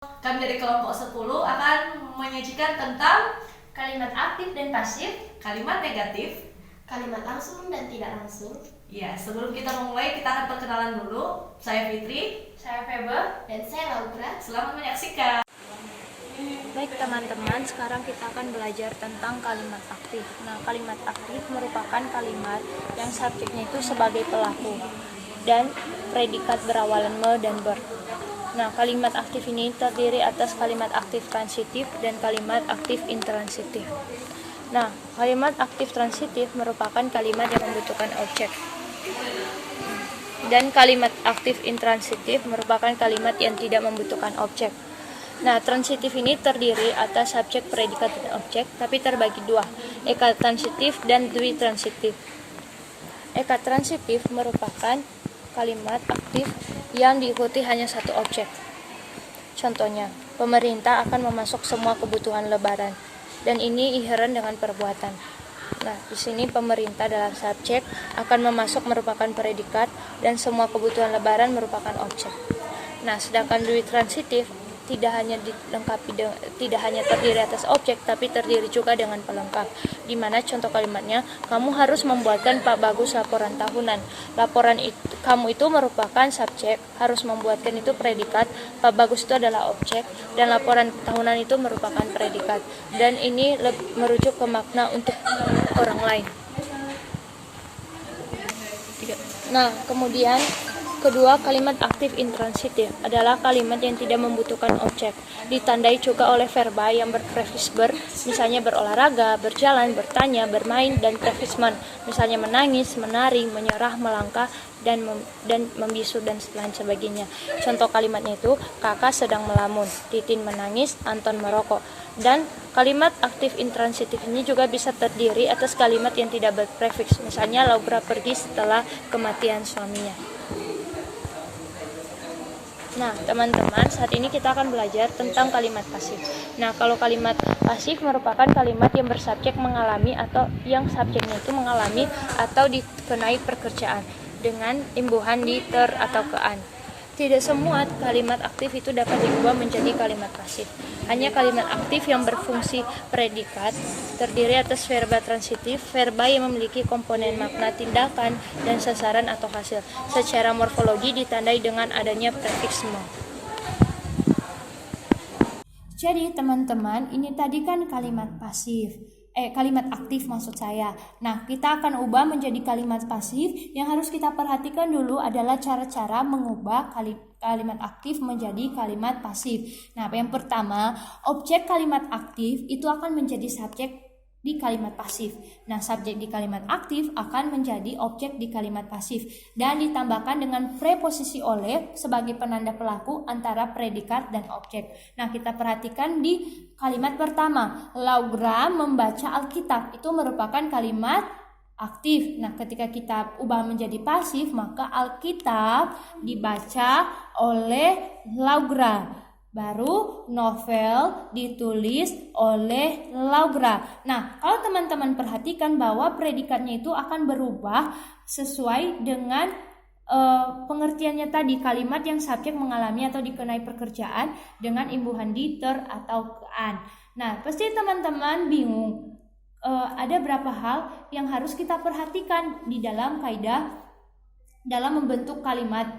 Kami dari kelompok 10 akan menyajikan tentang Kalimat aktif dan pasif, kalimat negatif. kalimat langsung dan tidak langsung. Ya, sebelum kita memulai, kita akan perkenalan dulu. Saya Fitri. Saya Febe dan saya Laura. Selamat menyaksikan. Baik teman-teman, sekarang kita akan belajar tentang kalimat aktif. Nah, kalimat aktif merupakan kalimat yang subjeknya itu sebagai pelaku dan predikat berawalan me dan ber. Nah, kalimat aktif ini terdiri atas kalimat aktif transitif dan kalimat aktif intransitif. Nah, kalimat aktif transitif merupakan kalimat yang membutuhkan objek. Dan kalimat aktif intransitif merupakan kalimat yang tidak membutuhkan objek. Nah, transitif ini terdiri atas subjek, predikat, dan objek, tapi terbagi dua, ekatransitif dan dwitransitif. Ekatransitif merupakan kalimat aktif yang diikuti hanya satu objek. Contohnya, pemerintah akan memasok semua kebutuhan lebaran, dan ini inheren dengan perbuatan. Nah, di sini pemerintah dalam subjek, akan memasok merupakan predikat, dan semua kebutuhan lebaran merupakan objek. Nah, sedangkan dwitransitif tidak hanya terdiri atas objek, tapi terdiri juga dengan pelengkap. Di mana contoh kalimatnya, kamu harus membuatkan Pak Bagus laporan tahunan. Laporan itu, kamu itu merupakan subjek, harus membuatkan itu predikat, Pak Bagus itu adalah objek, dan laporan tahunan itu merupakan predikat. Dan ini merujuk ke makna untuk orang lain. Nah, kemudian kedua, kalimat aktif intransitif adalah kalimat yang tidak membutuhkan objek, ditandai juga oleh verba yang berprefiks ber, misalnya berolahraga, berjalan, bertanya, bermain, dan prefiks men, misalnya menangis, menari, menyerah, melangkah, dan membisu, dan lain sebagainya. Contoh kalimatnya itu, kakak sedang melamun, Titin menangis, Anton merokok. Dan kalimat aktif intransitif ini juga bisa terdiri atas kalimat yang tidak berprefiks, misalnya Laura pergi setelah kematian suaminya. Nah, teman-teman, saat ini kita akan belajar tentang kalimat pasif. Nah, kalau kalimat pasif merupakan kalimat yang bersubjek mengalami atau yang subjeknya itu mengalami atau dikenai pekerjaan dengan imbuhan di ter atau ke an. Tidak semua kalimat aktif itu dapat diubah menjadi kalimat pasif. Hanya kalimat aktif yang berfungsi predikat terdiri atas verba transitif, verba yang memiliki komponen makna tindakan dan sasaran atau hasil. Secara morfologi ditandai dengan adanya prefiks mo. Jadi teman-teman, ini tadi kan kalimat pasif. Kalimat aktif maksud saya. Nah, kita akan ubah menjadi kalimat pasif. Yang harus kita perhatikan dulu adalah cara-cara mengubah kalimat aktif menjadi kalimat pasif. Nah, yang pertama, objek kalimat aktif itu akan menjadi subjek di kalimat pasif. Nah, subjek di kalimat aktif akan menjadi objek di kalimat pasif dan ditambahkan dengan preposisi oleh sebagai penanda pelaku antara predikat dan objek. Nah, kita perhatikan di kalimat pertama, Laura membaca Alkitab, itu merupakan kalimat aktif. Nah, ketika kita ubah menjadi pasif, maka Alkitab dibaca oleh Laura. Baru novel ditulis oleh Laura. Nah, kalau teman-teman perhatikan bahwa predikatnya itu akan berubah sesuai dengan pengertiannya tadi, kalimat yang subjek mengalami atau dikenai pekerjaan dengan imbuhan di ter atau ke an. Nah, pasti teman-teman bingung. Ada berapa hal yang harus kita perhatikan di dalam kaidah dalam membentuk kalimat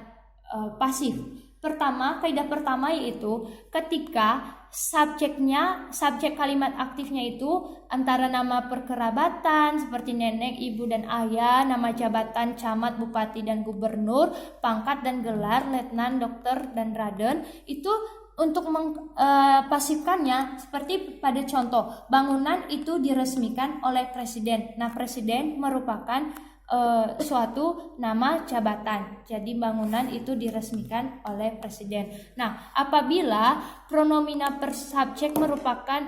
pasif. Pertama, kaidah pertama yaitu ketika subjek kalimat aktifnya itu antara nama perkerabatan seperti nenek, ibu, dan ayah, nama jabatan camat, bupati, dan gubernur, pangkat dan gelar, letnan, dokter, dan raden, itu untuk mengpasifkannya seperti pada contoh, bangunan itu diresmikan oleh presiden. Nah, presiden merupakan suatu nama jabatan. Jadi bangunan itu diresmikan oleh presiden. Nah, apabila pronomina subjek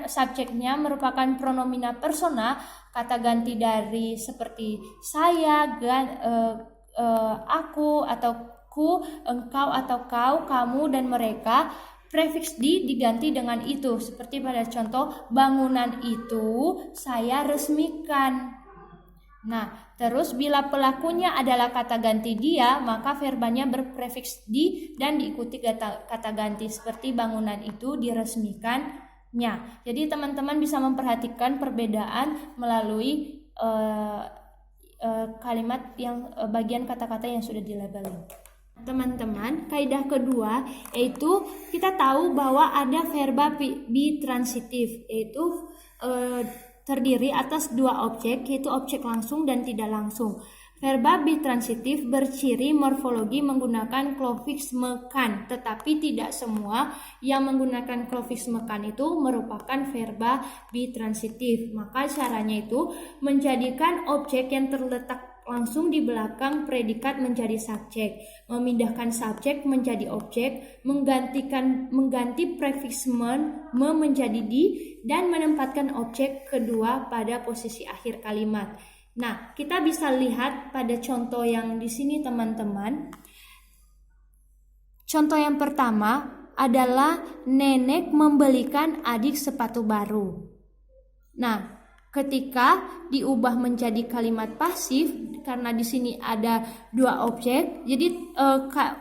subjeknya merupakan pronomina persona, kata ganti dari seperti saya, aku atau ku, engkau atau kau, kamu, dan mereka, prefiks di diganti dengan itu. Seperti pada contoh, bangunan itu saya resmikan. Nah, terus bila pelakunya adalah kata ganti dia, maka verbanya berprefiks di dan diikuti kata ganti seperti bangunan itu diresmikannya. Jadi teman-teman bisa memperhatikan perbedaan melalui kalimat yang bagian kata-kata yang sudah dilabelin. Teman-teman, kaidah kedua yaitu kita tahu bahwa ada verba bitransitif, yaitu terdiri atas dua objek, yaitu objek langsung dan tidak langsung. Verba bitransitif berciri morfologi menggunakan klovisme kan, tetapi tidak semua yang menggunakan klovisme kan itu merupakan verba bitransitif. Maka caranya itu menjadikan objek yang terletak langsung di belakang predikat menjadi subjek, memindahkan subjek menjadi objek, mengganti prefiks me menjadi di, dan menempatkan objek kedua pada posisi akhir kalimat. Nah, kita bisa lihat pada contoh yang di sini teman-teman. Contoh yang pertama adalah nenek membelikan adik sepatu baru. Nah, ketika diubah menjadi kalimat pasif, karena di sini ada dua objek, jadi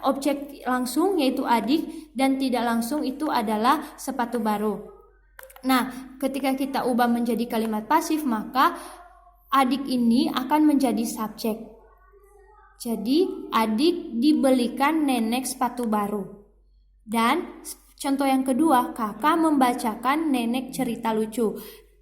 objek langsung yaitu adik dan tidak langsung itu adalah sepatu baru. Nah, ketika kita ubah menjadi kalimat pasif, maka adik ini akan menjadi subjek. Jadi, adik dibelikan nenek sepatu baru. Dan contoh yang kedua, kakak membacakan nenek cerita lucu.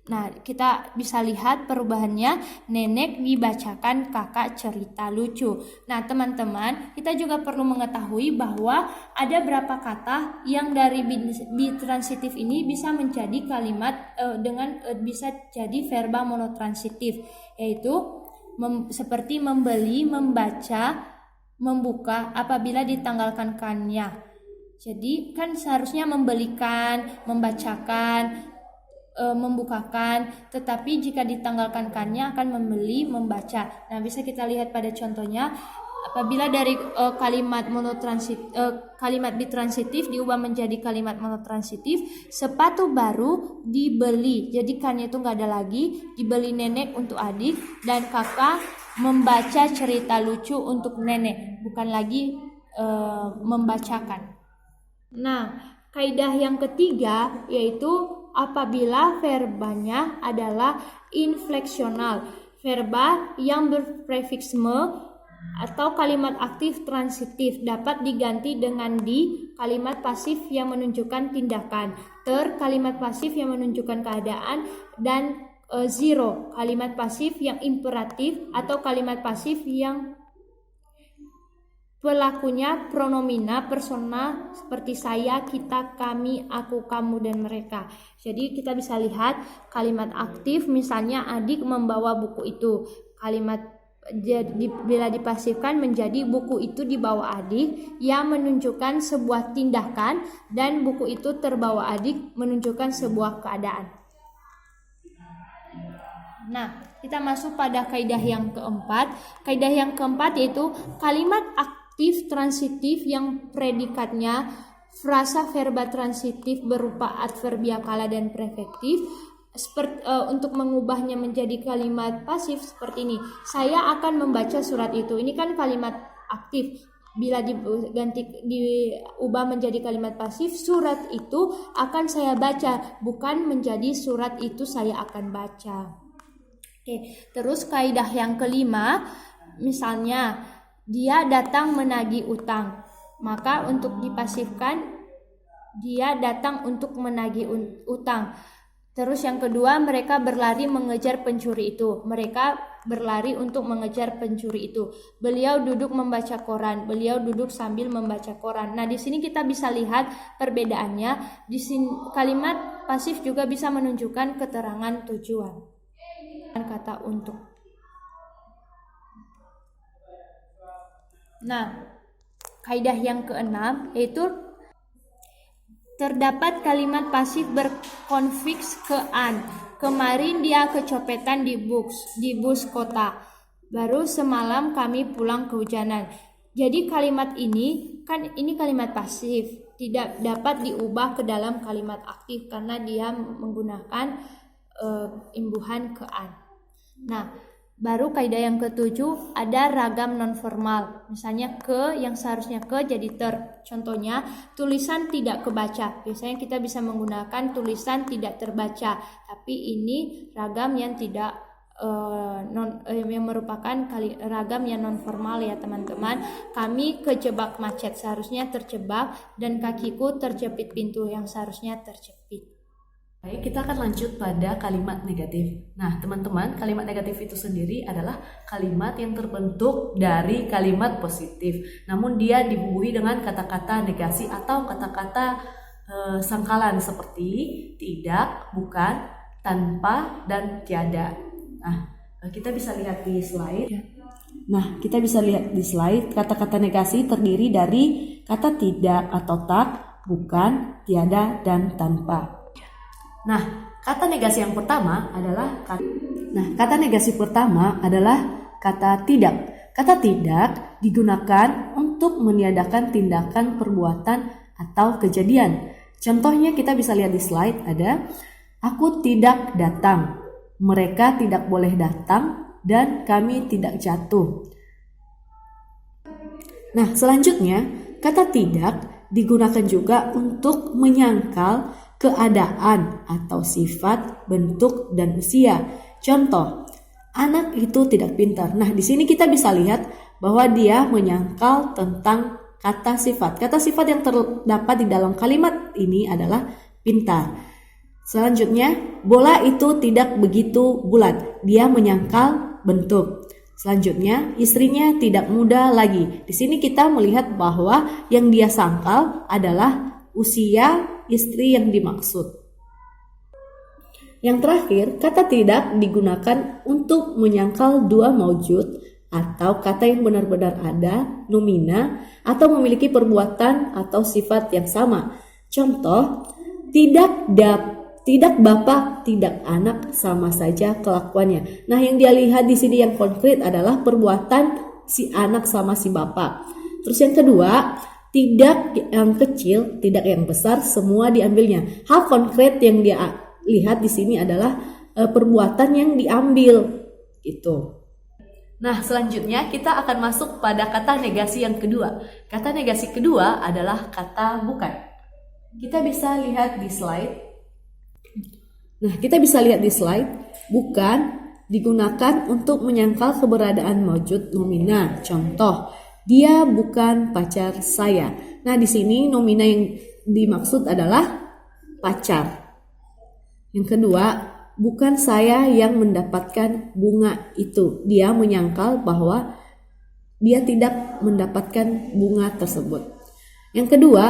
Nah, kita bisa lihat perubahannya, nenek dibacakan kakak cerita lucu. Nah, teman-teman, kita juga perlu mengetahui bahwa ada berapa kata yang dari bitransitif ini bisa menjadi kalimat bisa jadi verba monotransitif, yaitu seperti membeli, membaca, membuka apabila ditanggalkan kannya. Jadi kan seharusnya membelikan, membacakan, membukakan, tetapi jika ditanggalkan kannya akan membeli, membaca. Nah, bisa kita lihat pada contohnya, apabila dari kalimat bitransitif diubah menjadi kalimat monotransitif, sepatu baru dibeli. Jadi kannya itu nggak ada lagi, dibeli nenek untuk adik, dan kakak membaca cerita lucu untuk nenek, bukan lagi membacakan. Nah, kaidah yang ketiga yaitu apabila verbanya adalah infleksional, verba yang berprefiks me atau kalimat aktif transitif dapat diganti dengan di, kalimat pasif yang menunjukkan tindakan, ter, kalimat pasif yang menunjukkan keadaan, dan zero, kalimat pasif yang imperatif atau kalimat pasif yang pelakunya pronomina persona seperti saya, kita, kami, aku, kamu, dan mereka. Jadi kita bisa lihat kalimat aktif misalnya adik membawa buku itu. Kalimat bila dipasifkan menjadi buku itu dibawa adik yang menunjukkan sebuah tindakan, dan buku itu terbawa adik menunjukkan sebuah keadaan. Nah, kita masuk pada kaidah yang keempat. Kaidah yang keempat yaitu kalimat aktif transitif yang predikatnya frasa verba transitif berupa adverbia kala dan prefektif. Untuk mengubahnya menjadi kalimat pasif seperti ini, saya akan membaca surat itu. Ini kan kalimat aktif. Bila diubah menjadi kalimat pasif, surat itu akan saya baca, bukan menjadi surat itu saya akan baca. Oke, terus kaidah yang kelima, misalnya dia datang menagih utang, maka untuk dipasifkan dia datang untuk menagih utang. Terus yang kedua, mereka berlari mengejar pencuri itu. Mereka berlari untuk mengejar pencuri itu. Beliau duduk membaca koran. Beliau duduk sambil membaca koran. Nah, di sini kita bisa lihat perbedaannya. Di sini kalimat pasif juga bisa menunjukkan keterangan tujuan. Kata untuk. Nah, kaidah yang keenam yaitu terdapat kalimat pasif berkonfiks ke an. Kemarin dia kecopetan di bus kota. Baru semalam kami pulang kehujanan. Jadi kalimat ini kalimat pasif, tidak dapat diubah ke dalam kalimat aktif karena dia menggunakan imbuhan ke an. Nah, Baru kaidah yang ketujuh ada ragam nonformal. Misalnya ke yang seharusnya ke jadi ter. Contohnya tulisan tidak kebaca. Biasanya kita bisa menggunakan tulisan tidak terbaca. Tapi ini ragam yang tidak yang merupakan ragam yang nonformal ya teman-teman. Kami kejebak macet, seharusnya terjebak, dan kakiku terjepit pintu, yang seharusnya terjepit. Baik, kita akan lanjut pada kalimat negatif. Nah, teman-teman, kalimat negatif itu sendiri adalah kalimat yang terbentuk dari kalimat positif. Namun dia dibubuhi dengan kata-kata negasi atau kata-kata sangkalan seperti tidak, bukan, tanpa, dan tiada. Nah, kita bisa lihat di slide. Kata-kata negasi terdiri dari kata tidak atau tak, bukan, tiada, dan tanpa. Nah, kata negasi pertama adalah kata tidak. Kata tidak digunakan untuk meniadakan tindakan, perbuatan, atau kejadian. Contohnya kita bisa lihat di slide ada, aku tidak datang, mereka tidak boleh datang, dan kami tidak jatuh. Nah, selanjutnya kata tidak digunakan juga untuk menyangkal keadaan atau sifat, bentuk, dan usia. Contoh, anak itu tidak pintar. Nah, di sini kita bisa lihat bahwa dia menyangkal tentang kata sifat. Kata sifat yang terdapat di dalam kalimat ini adalah pintar. Selanjutnya, bola itu tidak begitu bulat. Dia menyangkal bentuk. Selanjutnya, istrinya tidak muda lagi. Di sini kita melihat bahwa yang dia sangkal adalah usia istri yang dimaksud. Yang terakhir, kata tidak digunakan untuk menyangkal dua maujud atau kata yang benar-benar ada, nomina, atau memiliki perbuatan atau sifat yang sama. Contoh, tidak bapak, tidak anak, sama saja kelakuannya. Nah, yang dia lihat di sini yang konkret adalah perbuatan si anak sama si bapak. Terus yang kedua, tidak yang kecil, tidak yang besar, semua diambilnya. Hal konkret yang dia lihat di sini adalah perbuatan yang diambil, gitu. Nah, selanjutnya kita akan masuk pada kata negasi yang kedua. Kata negasi kedua adalah kata bukan. Kita bisa lihat di slide. Bukan digunakan untuk menyangkal keberadaan maujud nomina. Contoh, dia bukan pacar saya. Nah, di sini nomina yang dimaksud adalah pacar. Yang kedua, bukan saya yang mendapatkan bunga itu. Dia menyangkal bahwa dia tidak mendapatkan bunga tersebut. Yang kedua,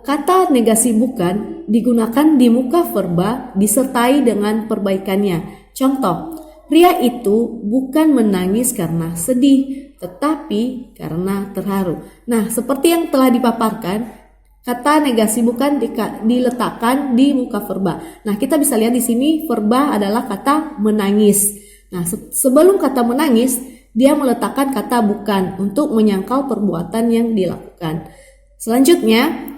kata negasi bukan digunakan di muka verba disertai dengan perbaikannya. Contoh, pria itu bukan menangis karena sedih, tetapi karena terharu. Nah, seperti yang telah dipaparkan, kata negasi bukan diletakkan di muka verba. Nah, kita bisa lihat di sini verba adalah kata menangis. Nah, sebelum kata menangis, dia meletakkan kata bukan untuk menyangkal perbuatan yang dilakukan. Selanjutnya,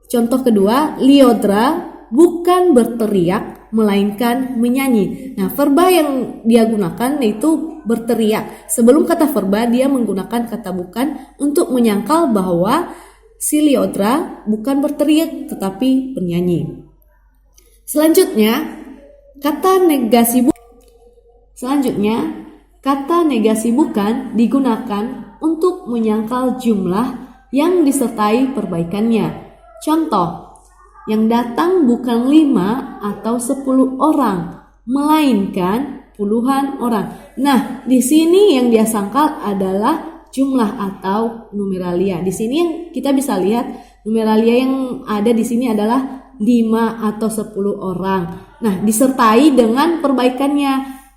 contoh kedua, Lyodra bukan berteriak melainkan menyanyi. Nah, verba yang dia gunakan yaitu berteriak. Sebelum kata verba dia menggunakan kata bukan untuk menyangkal bahwa si Lyodra bukan berteriak tetapi bernyanyi. Selanjutnya, kata negasi bukan digunakan untuk menyangkal jumlah yang disertai perbaikannya. Contoh, yang datang bukan 5 atau 10 orang, melainkan puluhan orang. Nah, di sini yang dia sangkal adalah jumlah atau numeralia. Di sini yang kita bisa lihat numeralia yang ada di sini adalah 5 atau 10 orang. Nah, disertai dengan perbaikannya,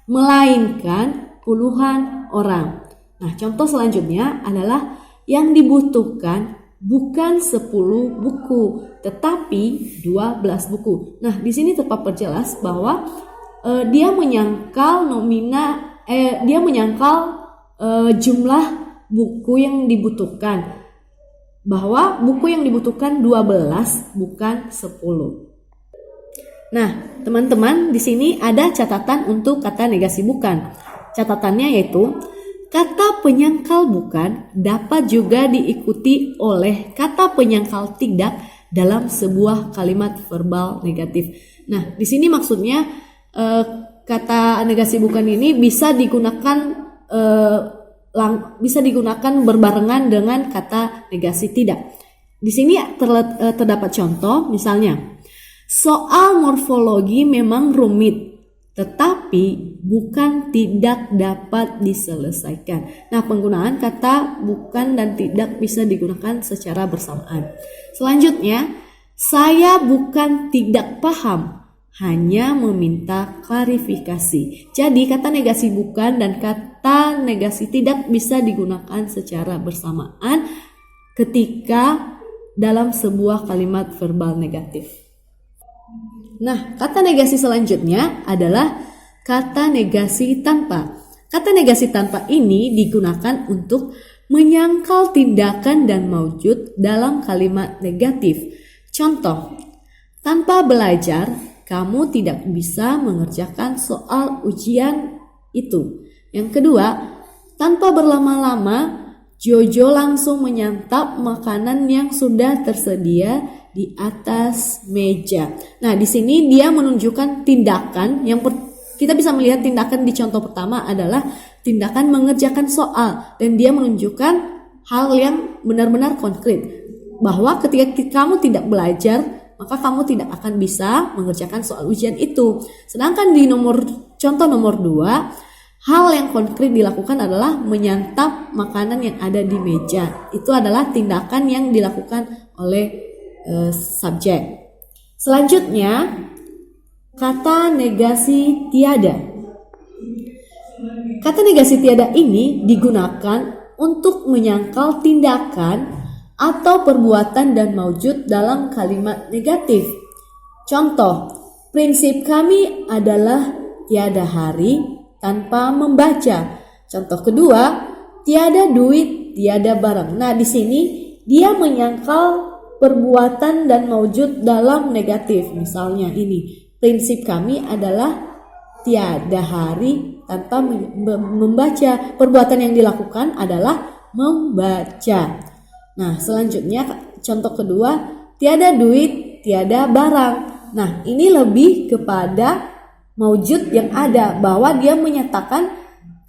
melainkan puluhan orang. Nah, contoh selanjutnya adalah yang dibutuhkan bukan 10 buku, tetapi 12 buku. Nah, di sini terjelas bahwa dia menyangkal jumlah buku yang dibutuhkan. Bahwa buku yang dibutuhkan 12 bukan 10. Nah, teman-teman, di sini ada catatan untuk kata negasi bukan. catatannya yaitu kata penyangkal bukan dapat juga diikuti oleh kata penyangkal tidak dalam sebuah kalimat verbal negatif. Nah, di sini maksudnya kata negasi bukan ini bisa digunakan berbarengan dengan kata negasi tidak. Di sini terdapat contoh, misalnya soal morfologi memang rumit, tetapi bukan tidak dapat diselesaikan. Nah, penggunaan kata bukan dan tidak bisa digunakan secara bersamaan. Selanjutnya, saya bukan tidak paham, hanya meminta klarifikasi. Jadi, kata negasi bukan dan kata negasi tidak bisa digunakan secara bersamaan ketika dalam sebuah kalimat verbal negatif. Nah, kata negasi selanjutnya adalah kata negasi tanpa. Kata negasi tanpa ini digunakan untuk menyangkal tindakan dan maujud dalam kalimat negatif. Contoh, tanpa belajar, kamu tidak bisa mengerjakan soal ujian itu. Yang kedua, tanpa berlama-lama, Jojo langsung menyantap makanan yang sudah tersedia di atas meja. Nah, di sini dia menunjukkan tindakan yang kita bisa melihat tindakan di contoh pertama adalah tindakan mengerjakan soal, dan dia menunjukkan hal yang benar-benar konkret bahwa ketika kamu tidak belajar, maka kamu tidak akan bisa mengerjakan soal ujian itu. Sedangkan di contoh nomor 2, hal yang konkret dilakukan adalah menyantap makanan yang ada di meja. Itu adalah tindakan yang dilakukan oleh subjek. Selanjutnya, kata negasi tiada. Kata negasi tiada ini digunakan untuk menyangkal tindakan atau perbuatan dan maujud dalam kalimat negatif. Contoh, prinsip kami adalah tiada hari tanpa membaca. Contoh kedua, tiada duit, tiada barang. Nah, di sini dia menyangkal perbuatan dan maujud dalam negatif. Misalnya ini, prinsip kami adalah tiada hari tanpa membaca. Perbuatan yang dilakukan adalah membaca. Nah, selanjutnya contoh kedua, tiada duit, tiada barang. Nah, ini lebih kepada maujud yang ada, bahwa dia menyatakan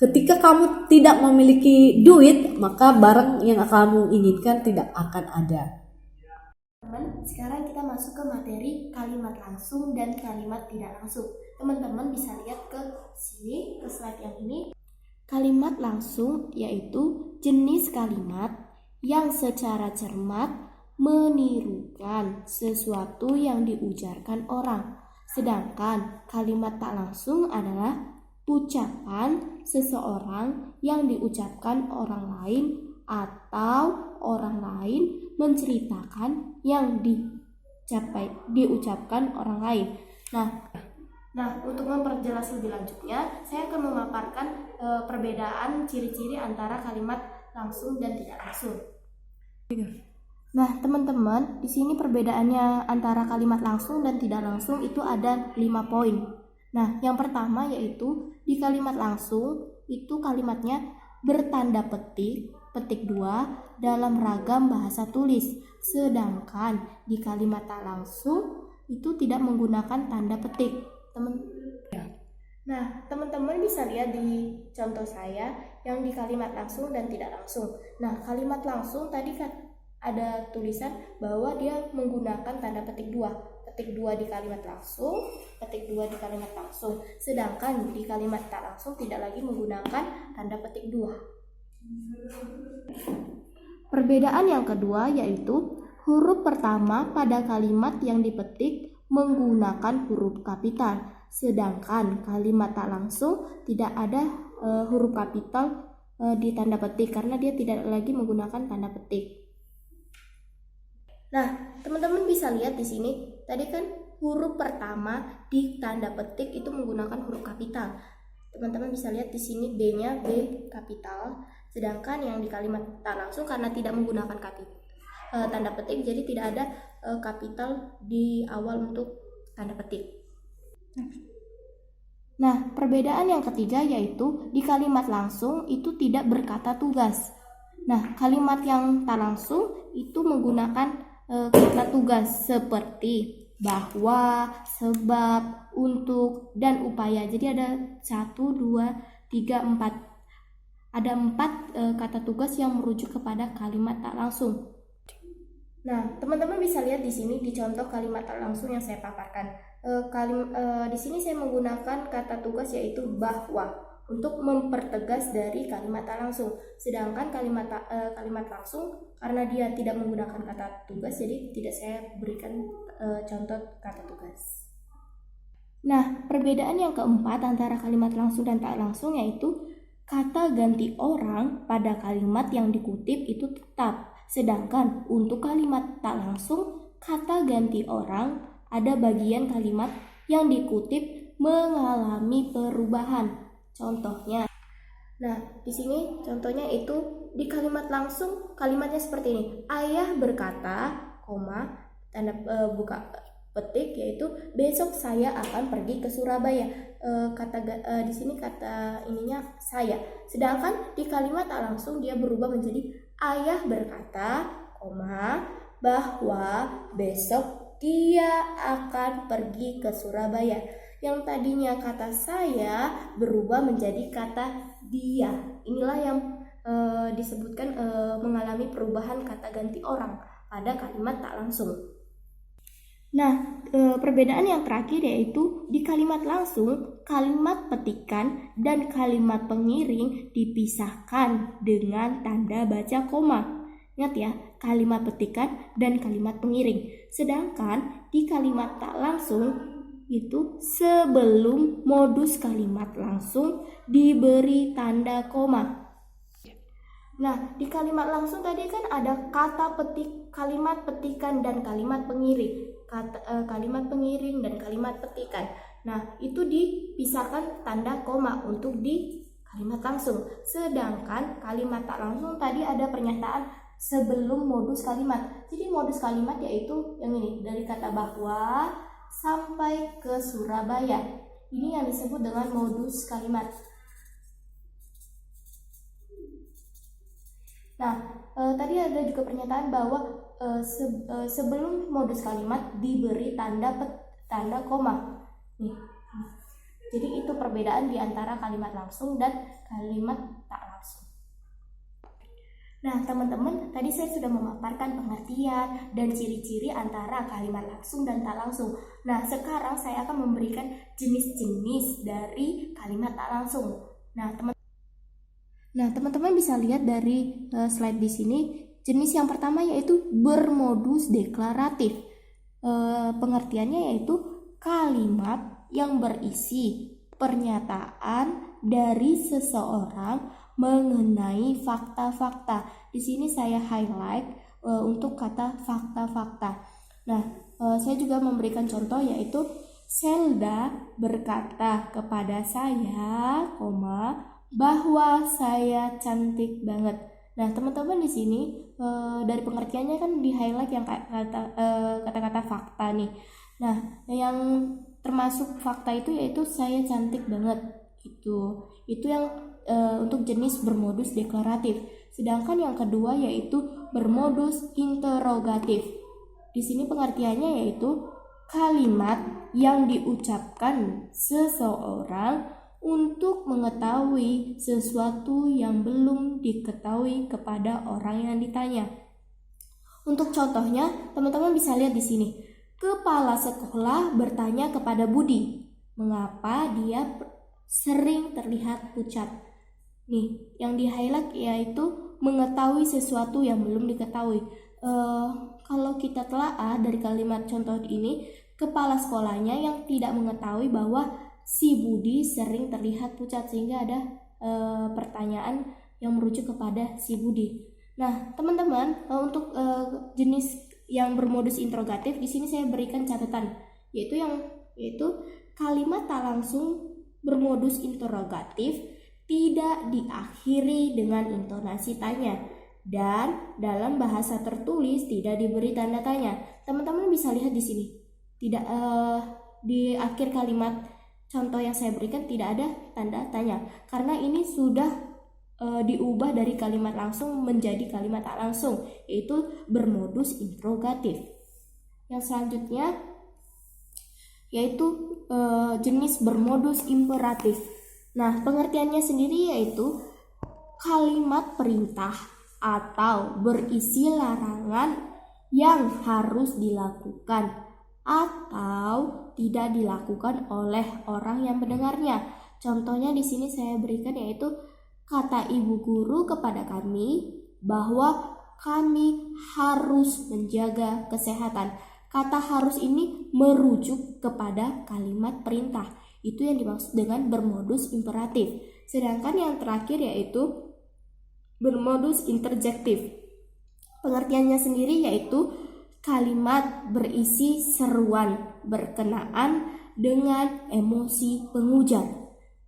ketika kamu tidak memiliki duit, maka barang yang kamu inginkan tidak akan ada. Teman-teman, sekarang kita masuk ke materi kalimat langsung dan kalimat tidak langsung. Teman-teman bisa lihat ke sini, ke slide yang ini. Kalimat langsung yaitu jenis kalimat yang secara cermat menirukan sesuatu yang diujarkan orang. Sedangkan kalimat tak langsung adalah ucapan seseorang yang diucapkan orang lain atau orang lain menceritakan yang diucapkan orang lain. Nah, untuk memperjelas lebih lanjutnya, saya akan memaparkan perbedaan ciri-ciri antara kalimat langsung dan tidak langsung. Nah, teman-teman, di sini perbedaannya antara kalimat langsung dan tidak langsung itu ada 5 poin. Nah, yang pertama yaitu di kalimat langsung itu kalimatnya bertanda petik 2 dalam ragam bahasa tulis. Sedangkan di kalimat tak langsung itu tidak menggunakan tanda petik. Nah, teman-teman bisa lihat di contoh saya yang di kalimat langsung dan tidak langsung. Nah, kalimat langsung tadi kan ada tulisan bahwa dia menggunakan tanda petik 2. Petik 2 di kalimat langsung, petik 2 di kalimat langsung. Sedangkan di kalimat tak langsung tidak lagi menggunakan tanda petik 2. Perbedaan yang kedua yaitu huruf pertama pada kalimat yang dipetik menggunakan huruf kapital. Sedangkan kalimat tak langsung tidak ada huruf kapital di tanda petik karena dia tidak lagi menggunakan tanda petik. Nah, teman-teman bisa lihat di sini, tadi kan huruf pertama di tanda petik itu menggunakan huruf kapital. Teman-teman bisa lihat di sini B-nya B kapital, sedangkan yang di kalimat tak langsung karena tidak menggunakan tanda petik, jadi tidak ada kapital di awal untuk tanda petik. Nah, perbedaan yang ketiga yaitu di kalimat langsung itu tidak berkata tugas. Nah, kalimat yang tak langsung itu menggunakan kata tugas seperti bahwa, sebab, untuk, dan upaya. Jadi ada 1, 2, 3, 4. Ada 4 kata tugas yang merujuk kepada kalimat tak langsung. Nah, teman-teman bisa lihat di sini di contoh kalimat tak langsung yang saya paparkan. Di sini saya menggunakan kata tugas yaitu bahwa untuk mempertegas dari kalimat tak langsung. Sedangkan kalimat langsung karena dia tidak menggunakan kata tugas, jadi tidak saya berikan contoh kata tugas. Nah, perbedaan yang keempat antara kalimat langsung dan tak langsung yaitu kata ganti orang pada kalimat yang dikutip itu tetap. Sedangkan untuk kalimat tak langsung, kata ganti orang ada bagian kalimat yang dikutip mengalami perubahan. Contohnya, nah di sini contohnya itu di kalimat langsung kalimatnya seperti ini. Ayah berkata, koma, tanda buka petik yaitu besok saya akan pergi ke Surabaya. Di sini kata ininya saya. Sedangkan di kalimat tak langsung dia berubah menjadi ayah berkata, koma, bahwa besok dia akan pergi ke Surabaya. Yang tadinya kata saya berubah menjadi kata dia. Inilah yang disebutkan mengalami perubahan kata ganti orang pada kalimat tak langsung. Nah, perbedaan yang terakhir yaitu di kalimat langsung, kalimat petikan dan kalimat pengiring dipisahkan dengan tanda baca koma. Ingat ya, kalimat petikan dan kalimat pengiring. Sedangkan di kalimat tak langsung itu sebelum modus kalimat langsung diberi tanda koma. Nah, di kalimat langsung tadi kan ada kata petik, kalimat petikan dan kalimat pengiring. Kalimat pengiring dan kalimat petikan. Nah, itu dipisahkan tanda koma untuk di kalimat langsung. Sedangkan kalimat tak langsung tadi ada pernyataan sebelum modus kalimat. Jadi modus kalimat yaitu yang ini, dari kata bahwa sampai ke Surabaya. Ini yang disebut dengan modus kalimat. Nah, tadi ada juga pernyataan bahwa sebelum modus kalimat diberi tanda koma. Nih. Jadi itu perbedaan di antara kalimat langsung dan kalimat tak langsung. Nah, teman-teman, tadi saya sudah memaparkan pengertian dan ciri-ciri antara kalimat langsung dan tak langsung. Nah, sekarang saya akan memberikan jenis-jenis dari kalimat tak langsung. Nah, teman-teman bisa lihat dari slide di sini. Jenis yang pertama yaitu bermodus deklaratif. Pengertiannya yaitu kalimat yang berisi pernyataan dari seseorang mengenai fakta-fakta. Di sini saya highlight untuk kata fakta-fakta. Nah, saya juga memberikan contoh yaitu Zelda berkata kepada saya, bahwa saya cantik banget. Nah, teman-teman di sini dari pengertiannya kan di highlight yang kata-kata fakta nih. Nah, yang termasuk fakta itu yaitu saya cantik banget. Itu yang untuk jenis bermodus deklaratif. Sedangkan yang kedua yaitu bermodus interrogatif. Di sini pengertiannya yaitu kalimat yang diucapkan seseorang untuk mengetahui sesuatu yang belum diketahui kepada orang yang ditanya. Untuk contohnya, teman-teman bisa lihat di sini. Kepala sekolah bertanya kepada Budi, mengapa dia sering terlihat pucat. Nih, yang di-highlight yaitu mengetahui sesuatu yang belum diketahui. Kalau kita telaah dari kalimat contoh ini, kepala sekolahnya yang tidak mengetahui bahwa si Budi sering terlihat pucat, sehingga ada pertanyaan yang merujuk kepada si Budi. Nah, teman-teman, untuk jenis yang bermodus interrogatif di sini saya berikan catatan, yaitu kalimat tak langsung bermodus interrogatif tidak diakhiri dengan intonasi tanya dan dalam bahasa tertulis tidak diberi tanda tanya. Teman-teman bisa lihat di sini, tidak di akhir kalimat contoh yang saya berikan tidak ada tanda tanya karena ini sudah diubah dari kalimat langsung menjadi kalimat tak langsung, yaitu bermodus interrogatif. Yang selanjutnya yaitu jenis bermodus imperatif. Nah, pengertiannya sendiri yaitu kalimat perintah atau berisi larangan yang harus dilakukan atau tidak dilakukan oleh orang yang mendengarnya. Contohnya di sini saya berikan yaitu kata ibu guru kepada kami bahwa kami harus menjaga kesehatan. Kata harus ini merujuk kepada kalimat perintah. Itu yang dimaksud dengan bermodus imperatif. Sedangkan yang terakhir yaitu bermodus interjektif. Pengertiannya sendiri yaitu kalimat berisi seruan berkenaan dengan emosi pengujar.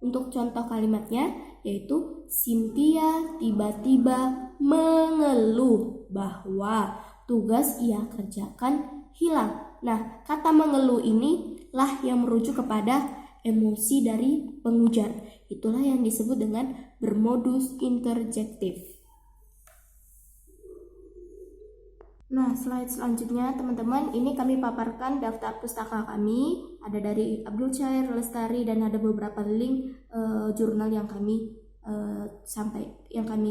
Untuk contoh kalimatnya yaitu Cynthia tiba-tiba mengeluh bahwa tugas ia kerjakan hilang. Nah, kata mengeluh inilah yang merujuk kepada emosi dari pengujar. Itulah yang disebut dengan bermodus interjektif. Nah, slide selanjutnya teman-teman, ini kami paparkan daftar pustaka kami. Ada dari Abdul Chair, Lestari, dan ada beberapa link jurnal yang kami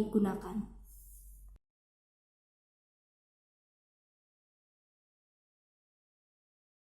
gunakan.